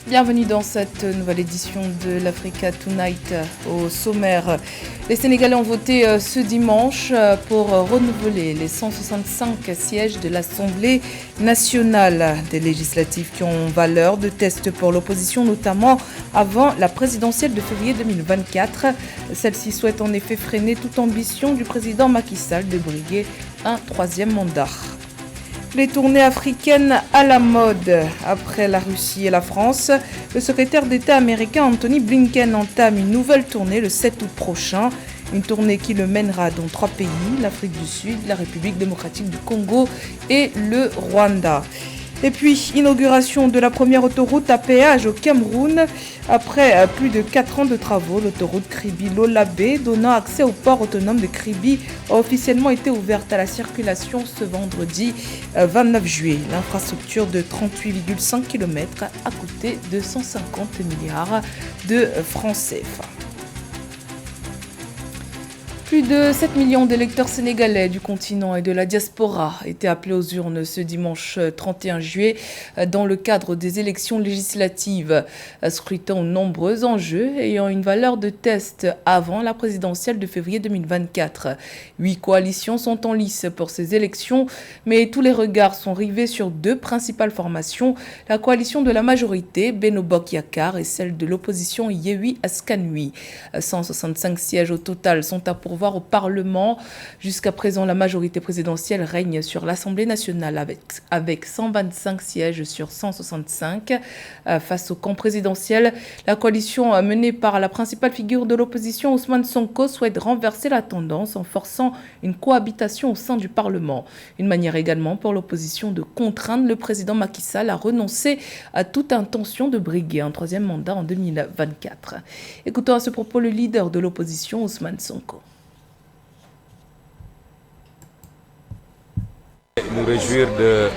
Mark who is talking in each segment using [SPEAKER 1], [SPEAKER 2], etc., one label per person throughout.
[SPEAKER 1] Bienvenue dans cette nouvelle édition de l'Africa Tonight. Au sommaire, les Sénégalais ont voté ce dimanche pour renouveler les 165 sièges de l'Assemblée nationale. Des législatives qui ont valeur de test pour l'opposition, notamment avant la présidentielle de février 2024. Celle-ci souhaite en effet freiner toute ambition du président Macky Sall de briguer un troisième mandat. Les tournées africaines à la mode. Après la Russie et la France, le secrétaire d'État américain Anthony Blinken entame une nouvelle tournée le 7 août prochain. Une tournée qui le mènera dans 3 pays, l'Afrique du Sud, la République démocratique du Congo et le Rwanda. Et puis, inauguration de la première autoroute à péage au Cameroun. Après plus de 4 ans de travaux, l'autoroute Kribi-Lolabé, donnant accès au port autonome de Kribi, a officiellement été ouverte à la circulation ce vendredi 29 juillet. L'infrastructure de 38,5 km a coûté 250 milliards de francs CFA. Plus de 7 millions d'électeurs sénégalais du continent et de la diaspora étaient appelés aux urnes ce dimanche 31 juillet dans le cadre des élections législatives, scrutant aux nombreux enjeux ayant une valeur de test avant la présidentielle de février 2024. 8 coalitions sont en lice pour ces élections, mais tous les regards sont rivés sur 2 principales formations, la coalition de la majorité, Benno Bokk Yakaar, et celle de l'opposition Yewwi Askan Wi. 165 sièges au total sont à pourvoir au Parlement. Jusqu'à présent, la majorité présidentielle règne sur l'Assemblée nationale avec 125 sièges sur 165. Face au camp présidentiel, la coalition menée par la principale figure de l'opposition, Ousmane Sonko, souhaite renverser la tendance en forçant une cohabitation au sein du Parlement. Une manière également pour l'opposition de contraindre le président Macky Sall à renoncer à toute intention de briguer un troisième mandat en 2024. Écoutons à ce propos le leader de l'opposition, Ousmane Sonko.
[SPEAKER 2] Nous réjouir de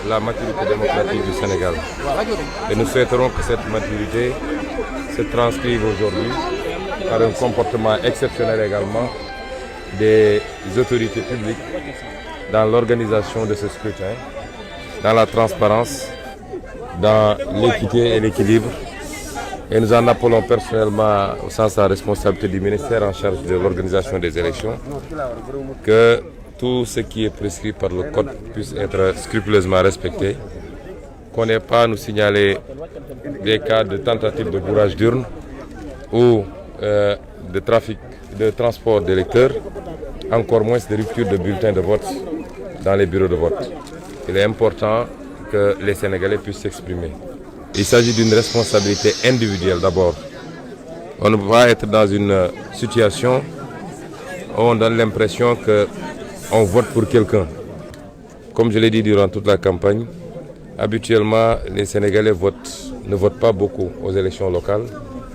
[SPEAKER 2] la maturité démocratique du Sénégal. Et nous souhaiterons que cette maturité se transcrive aujourd'hui par un comportement exceptionnel également des autorités publiques dans l'organisation de ce scrutin, dans la transparence, dans l'équité et l'équilibre. Et nous en appelons personnellement au sens de la responsabilité du ministère en charge de l'organisation des élections que tout ce qui est prescrit par le code puisse être scrupuleusement respecté, qu'on n'ait pas à nous signaler des cas de tentative de bourrage d'urne ou de transport d'électeurs, encore moins de rupture de bulletins de vote dans les bureaux de vote. Il est important que les Sénégalais puissent s'exprimer. Il s'agit d'une responsabilité individuelle d'abord. On ne peut pas être dans une situation où on donne l'impression qu'on vote pour quelqu'un. Comme je l'ai dit durant toute la campagne, habituellement les Sénégalais ne votent pas beaucoup aux élections locales,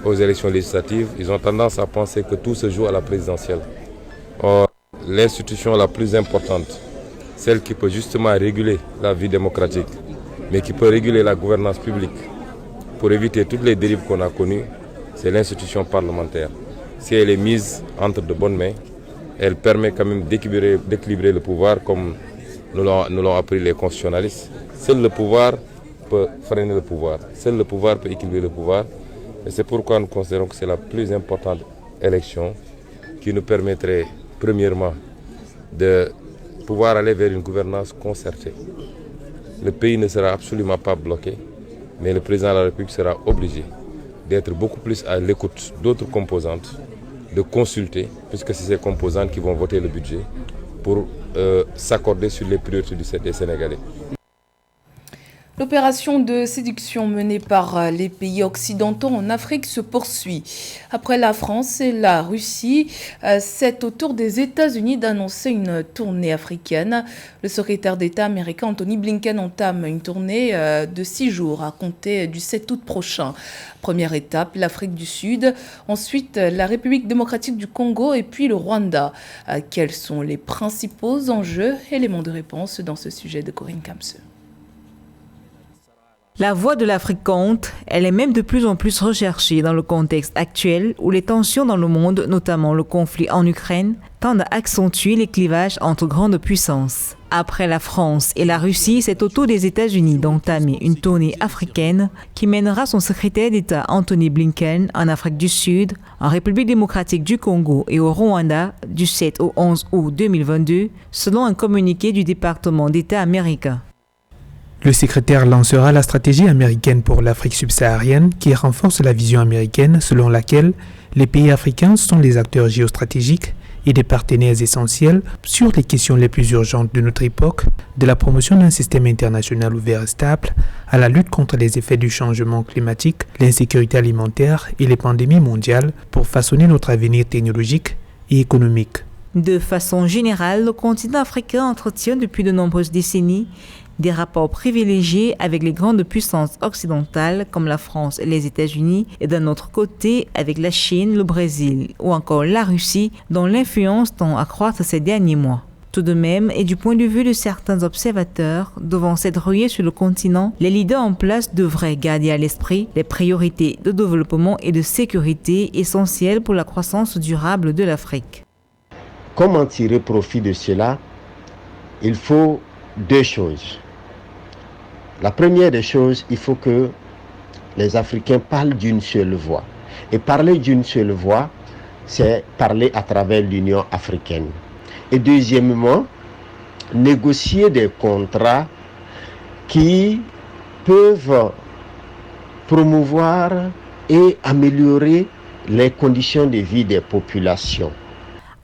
[SPEAKER 2] aux élections législatives. Ils ont tendance à penser que tout se joue à la présidentielle. Or, l'institution la plus importante, celle qui peut justement réguler la vie démocratique, mais qui peut réguler la gouvernance publique pour éviter toutes les dérives qu'on a connues, c'est l'institution parlementaire. Si elle est mise entre de bonnes mains, elle permet quand même d'équilibrer le pouvoir comme nous l'ont appris les constitutionnalistes. Seul le pouvoir peut freiner le pouvoir. Seul le pouvoir peut équilibrer le pouvoir. Et c'est pourquoi nous considérons que c'est la plus importante élection qui nous permettrait, premièrement, de pouvoir aller vers une gouvernance concertée. Le pays ne sera absolument pas bloqué, mais le président de la République sera obligé d'être beaucoup plus à l'écoute d'autres composantes, de consulter, puisque c'est ces composantes qui vont voter le budget, pour s'accorder sur les priorités des Sénégalais.
[SPEAKER 1] L'opération de séduction menée par les pays occidentaux en Afrique se poursuit. Après la France et la Russie, c'est au tour des États-Unis d'annoncer une tournée africaine. Le secrétaire d'État américain Anthony Blinken entame une tournée de 6 jours à compter du 7 août prochain. Première étape, l'Afrique du Sud, ensuite la République démocratique du Congo et puis le Rwanda. Quels sont les principaux enjeux? Éléments de réponse dans ce sujet de Corinne Kamse.
[SPEAKER 3] La voix de l'Afrique compte, elle est même de plus en plus recherchée dans le contexte actuel où les tensions dans le monde, notamment le conflit en Ukraine, tendent à accentuer les clivages entre grandes puissances. Après la France et la Russie, c'est au tour des États-Unis d'entamer une tournée africaine qui mènera son secrétaire d'État Anthony Blinken en Afrique du Sud, en République démocratique du Congo et au Rwanda du 7 au 11 août 2022, selon un communiqué du département d'État américain.
[SPEAKER 4] Le secrétaire lancera la stratégie américaine pour l'Afrique subsaharienne qui renforce la vision américaine selon laquelle les pays africains sont les acteurs géostratégiques et des partenaires essentiels sur les questions les plus urgentes de notre époque, de la promotion d'un système international ouvert et stable, à la lutte contre les effets du changement climatique, l'insécurité alimentaire et les pandémies mondiales pour façonner notre avenir technologique et économique.
[SPEAKER 3] De façon générale, le continent africain entretient depuis de nombreuses décennies des rapports privilégiés avec les grandes puissances occidentales comme la France et les États-Unis et d'un autre côté avec la Chine, le Brésil ou encore la Russie dont l'influence tend à croître ces derniers mois. Tout de même, et du point de vue de certains observateurs, devant s'être rués sur le continent, les leaders en place devraient garder à l'esprit les priorités de développement et de sécurité essentielles pour la croissance durable de l'Afrique.
[SPEAKER 5] Comment tirer profit de cela? Il faut deux choses. La première des choses, il faut que les Africains parlent d'une seule voix. Et parler d'une seule voix, c'est parler à travers l'Union africaine. Et deuxièmement, négocier des contrats qui peuvent promouvoir et améliorer les conditions de vie des populations.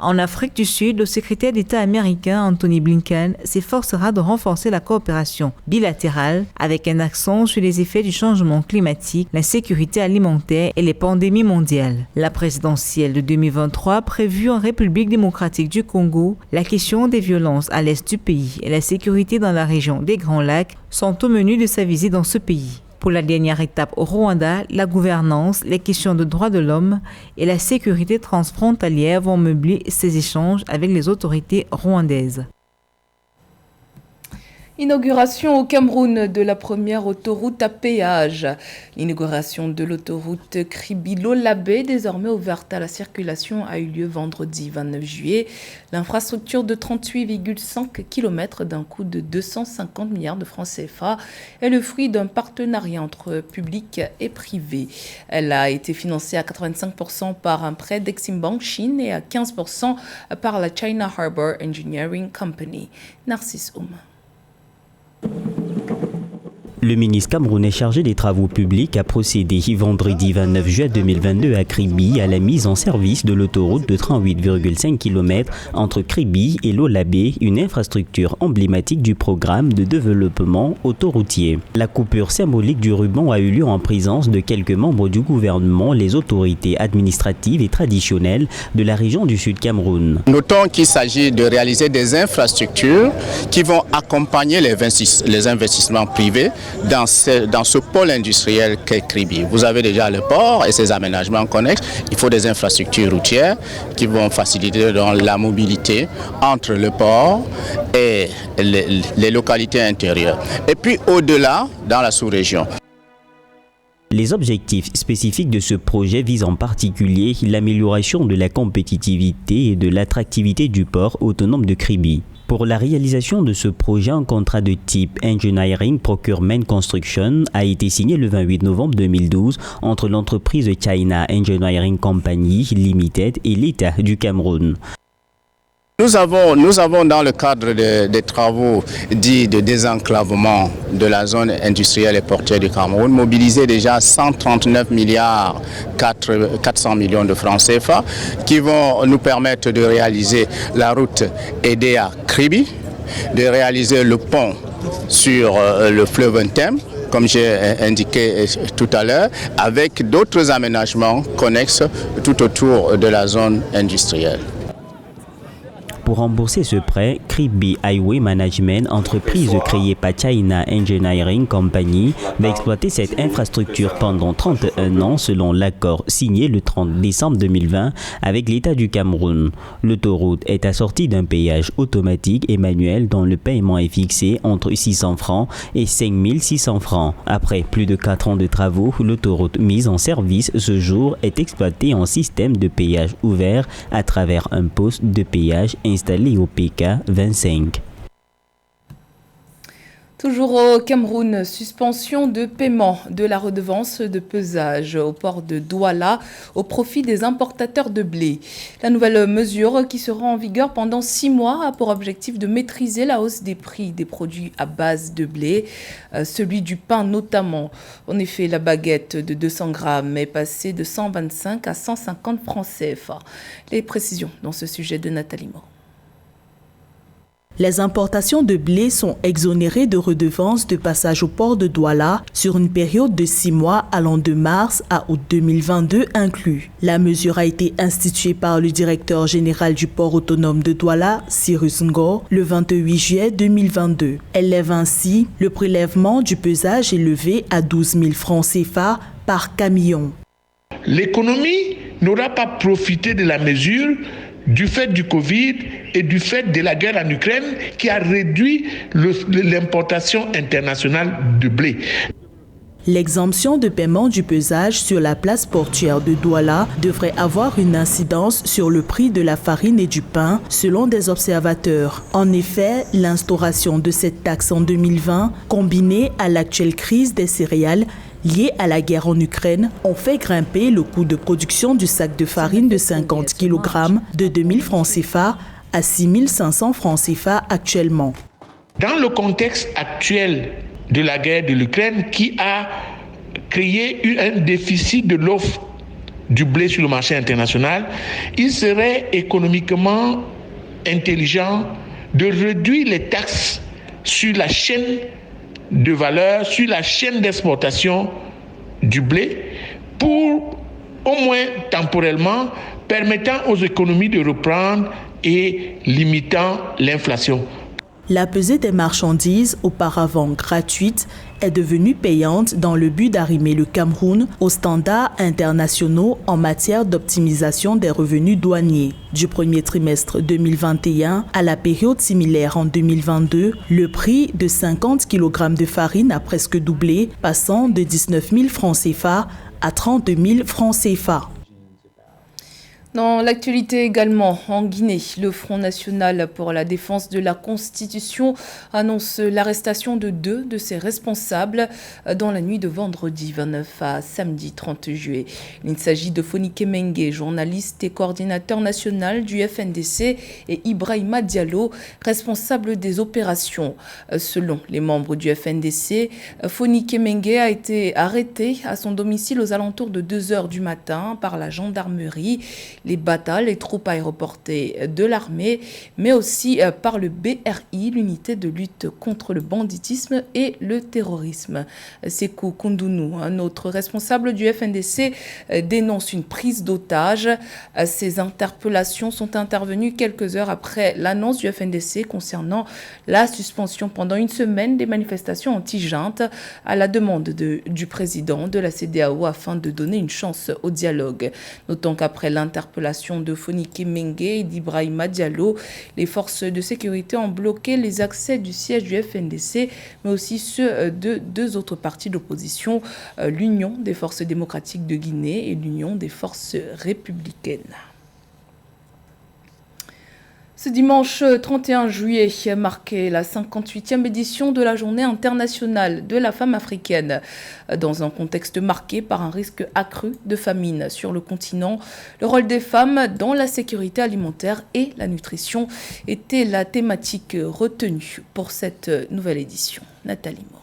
[SPEAKER 3] En Afrique du Sud, le secrétaire d'État américain Anthony Blinken s'efforcera de renforcer la coopération bilatérale avec un accent sur les effets du changement climatique, la sécurité alimentaire et les pandémies mondiales. La présidentielle de 2023 prévue en République démocratique du Congo, la question des violences à l'est du pays et la sécurité dans la région des Grands Lacs sont au menu de sa visite dans ce pays. Pour la dernière étape au Rwanda, la gouvernance, les questions de droits de l'homme et la sécurité transfrontalière vont meubler ces échanges avec les autorités rwandaises.
[SPEAKER 1] Inauguration au Cameroun de la première autoroute à péage. L'inauguration de l'autoroute Kribi-Lolabé, désormais ouverte à la circulation, a eu lieu vendredi 29 juillet. L'infrastructure de 38,5 km d'un coût de 250 milliards de francs CFA est le fruit d'un partenariat entre public et privé. Elle a été financée à 85% par un prêt d'Exim Bank Chine et à 15% par la China Harbour Engineering Company. Narcisse Oum.
[SPEAKER 6] Le ministre camerounais chargé des travaux publics a procédé vendredi 29 juin 2022 à Kribi à la mise en service de l'autoroute de 38,5 km entre Kribi et Lolabé, une infrastructure emblématique du programme de développement autoroutier. La coupure symbolique du ruban a eu lieu en présence de quelques membres du gouvernement, les autorités administratives et traditionnelles de la région du Sud Cameroun.
[SPEAKER 7] Notons qu'il s'agit de réaliser des infrastructures qui vont accompagner les investissements privés dans ce pôle industriel qu'est Kribi. Vous avez déjà le port et ses aménagements connexes. Il faut des infrastructures routières qui vont faciliter la mobilité entre le port et les localités intérieures. Et puis au-delà, dans la sous-région.
[SPEAKER 6] Les objectifs spécifiques de ce projet visent en particulier l'amélioration de la compétitivité et de l'attractivité du port autonome de Kribi. Pour la réalisation de ce projet, un contrat de type Engineering Procurement Construction a été signé le 28 novembre 2012 entre l'entreprise China Engineering Company Limited et l'État du Cameroun.
[SPEAKER 7] Nous avons dans le cadre des travaux dits de désenclavement de la zone industrielle et portuaire du Cameroun mobilisé déjà 139 milliards 400 millions de francs CFA qui vont nous permettre de réaliser la route Edea-Kribi, de réaliser le pont sur le fleuve Ntem, comme j'ai indiqué tout à l'heure, avec d'autres aménagements connexes tout autour de la zone industrielle.
[SPEAKER 6] Pour rembourser ce prêt, Kribi Highway Management, entreprise créée par China Engineering Company, va exploiter cette infrastructure pendant 31 ans selon l'accord signé le 30 décembre 2020 avec l'État du Cameroun. L'autoroute est assortie d'un péage automatique et manuel dont le paiement est fixé entre 600 francs et 5600 francs. Après plus de 4 ans de travaux, l'autoroute mise en service ce jour est exploitée en système de péage ouvert à travers un poste de péage installé au PK 25.
[SPEAKER 1] Toujours au Cameroun, suspension de paiement de la redevance de pesage au port de Douala au profit des importateurs de blé. La nouvelle mesure, qui sera en vigueur pendant 6 mois, a pour objectif de maîtriser la hausse des prix des produits à base de blé, celui du pain notamment. En effet, la baguette de 200 grammes est passée de 125 à 150 francs CFA. Les précisions dans ce sujet de Nathalie Moreau.
[SPEAKER 8] Les importations de blé sont exonérées de redevances de passage au port de Douala sur une période de 6 mois allant de mars à août 2022 inclus. La mesure a été instituée par le directeur général du port autonome de Douala, Cyrus Ngor, le 28 juillet 2022. Elle lève ainsi le prélèvement du pesage élevé à 12 000 francs CFA par camion.
[SPEAKER 9] L'économie n'aura pas profité de la mesure du fait du Covid et du fait de la guerre en Ukraine qui a réduit l'importation internationale de blé.
[SPEAKER 8] L'exemption de paiement du pesage sur la place portuaire de Douala devrait avoir une incidence sur le prix de la farine et du pain, selon des observateurs. En effet, l'instauration de cette taxe en 2020, combinée à l'actuelle crise des céréales, liées à la guerre en Ukraine, ont fait grimper le coût de production du sac de farine de 50 kg de 2000 francs CFA à 6500 francs CFA actuellement.
[SPEAKER 9] Dans le contexte actuel de la guerre de l'Ukraine qui a créé un déficit de l'offre du blé sur le marché international, il serait économiquement intelligent de réduire les taxes sur la chaîne de valeur, sur la chaîne d'exportation du blé pour, au moins temporellement, permettant aux économies de reprendre et limitant l'inflation.
[SPEAKER 8] La pesée des marchandises, auparavant gratuite, est devenue payante dans le but d'arrimer le Cameroun aux standards internationaux en matière d'optimisation des revenus douaniers. Du premier trimestre 2021 à la période similaire en 2022, le prix de 50 kg de farine a presque doublé, passant de 19 000 francs CFA à 32 000 francs CFA.
[SPEAKER 1] Dans l'actualité également, en Guinée, le Front national pour la défense de la Constitution annonce l'arrestation de 2 de ses responsables dans la nuit de vendredi 29 à samedi 30 juillet. Il s'agit de Fonike Mengue, journaliste et coordinateur national du FNDC, et Ibrahima Diallo, responsable des opérations. Selon les membres du FNDC, Fonike Mengue a été arrêté à son domicile aux alentours de 2 h du matin par la gendarmerie, les BATA, les troupes aéroportées de l'armée, mais aussi par le BRI, l'unité de lutte contre le banditisme et le terrorisme. Sekou Koundounou, un autre responsable du FNDC, dénonce une prise d'otage. Ces interpellations sont intervenues quelques heures après l'annonce du FNDC concernant la suspension pendant 1 semaine des manifestations anti-junte à la demande du président de la CEDEAO afin de donner une chance au dialogue. Notons qu'après l'interpellation de Fonike Mengue et d'Ibrahima Diallo, les forces de sécurité ont bloqué les accès du siège du FNDC, mais aussi ceux de 2 autres partis d'opposition, l'Union des forces démocratiques de Guinée et l'Union des forces républicaines. Ce dimanche 31 juillet marquait la 58e édition de la Journée internationale de la femme africaine. Dans un contexte marqué par un risque accru de famine sur le continent, le rôle des femmes dans la sécurité alimentaire et la nutrition était la thématique retenue pour cette nouvelle édition. Nathalie Moreau.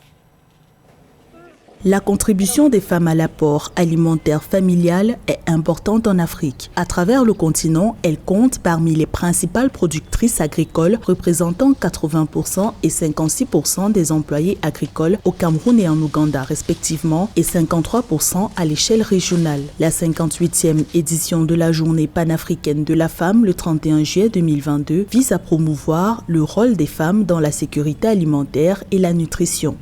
[SPEAKER 8] La contribution des femmes à l'apport alimentaire familial est importante en Afrique. À travers le continent, elles comptent parmi les principales productrices agricoles, représentant 80% et 56% des employés agricoles au Cameroun et en Ouganda respectivement, et 53% à l'échelle régionale. La 58e édition de la Journée panafricaine de la femme, le 31 juillet 2022, vise à promouvoir le rôle des femmes dans la sécurité alimentaire et la nutrition.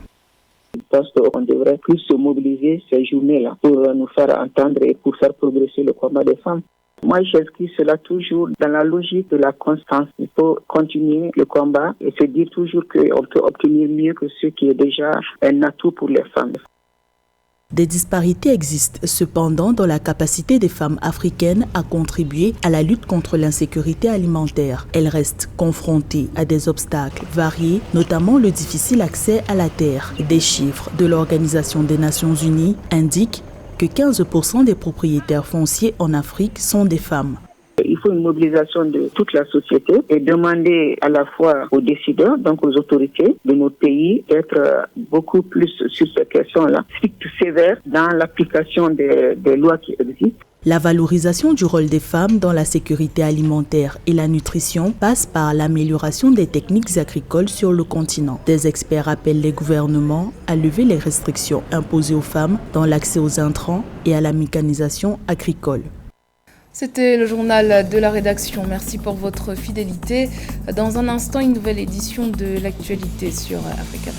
[SPEAKER 10] Je pense qu'on devrait plus se mobiliser ces journées-là pour nous faire entendre et pour faire progresser le combat des femmes. Moi, j'inscris cela toujours dans la logique de la constance. Il faut continuer le combat et se dire toujours qu'on peut obtenir mieux que ce qui est déjà un atout pour les femmes.
[SPEAKER 8] Des disparités existent cependant dans la capacité des femmes africaines à contribuer à la lutte contre l'insécurité alimentaire. Elles restent confrontées à des obstacles variés, notamment le difficile accès à la terre. Des chiffres de l'Organisation des Nations Unies indiquent que 15% des propriétaires fonciers en Afrique sont des femmes.
[SPEAKER 10] Il faut une mobilisation de toute la société et demander à la fois aux décideurs, donc aux autorités de notre pays, d'être beaucoup plus sur ces questions-là, strictes, sévères dans l'application des lois qui existent.
[SPEAKER 8] La valorisation du rôle des femmes dans la sécurité alimentaire et la nutrition passe par l'amélioration des techniques agricoles sur le continent. Des experts appellent les gouvernements à lever les restrictions imposées aux femmes dans l'accès aux intrants et à la mécanisation agricole.
[SPEAKER 1] C'était le journal de la rédaction. Merci pour votre fidélité. Dans un instant, une nouvelle édition de l'actualité sur Africa.